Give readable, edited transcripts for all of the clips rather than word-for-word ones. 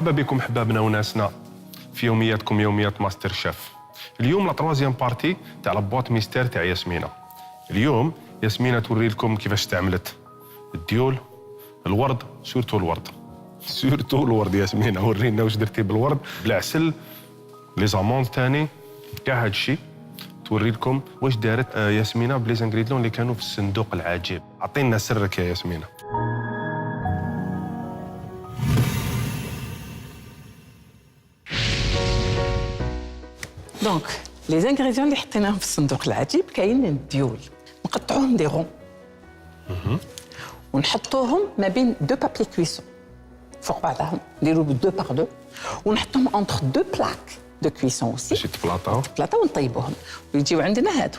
مرحبا بكم حبابنا وناسنا في يومياتكم يوميات ماستر شيف. اليوم لا تروازيام بارتي تاع لابواط ميستير تاع ياسمينة. اليوم ياسمينة توري لكم كيفاش استعملت الديول، الورد، سورتو الورد. سورتو الورد ياسمينة، ورينا واش درتي بالورد، بالعسل، لي زاموند ثاني، كاع هاد الشيء. توري لكم واش دارت ياسمينة بلي زانغريديون اللي كانوا في الصندوق العجيب. عطينا سرك يا ياسمينة. دونك لي زانغريديون اللي حطيناهم في الصندوق العجيب كاين الديول، نقطعوهم دي رون ونحطوهم ما بين دو بابي كويسون فوق بعضهم، نديرو دو باغ دو ونحطوهم اونتر دو بلاك دو كويسون اوسي باش يتبلاطاو ونطيبوهم ويجيو عندنا هادو.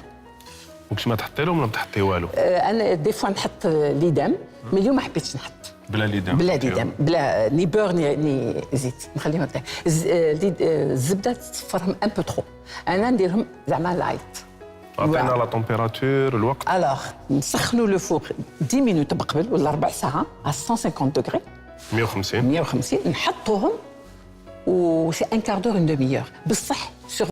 وكش ما تحطي لهم ولا ما تحطي والو؟ انا دي فوا نحط ليدام، مي اليوم ما حبيتش نحط بلا ليدام. بلا ليدام، بلا ني بور ني زيت، نخليهم هكذا. الزبده تصفرهم ان بو ترو، انا نديرهم زعما لايت. عطينا لا تمبيراتور الوقت. الوغ نسخنوا لو فوق 10 مينوت بقبل ولا ربع ساعه على 150 دوغري 150 نحطوهم و سي ان كار دور اون دومي اور بصح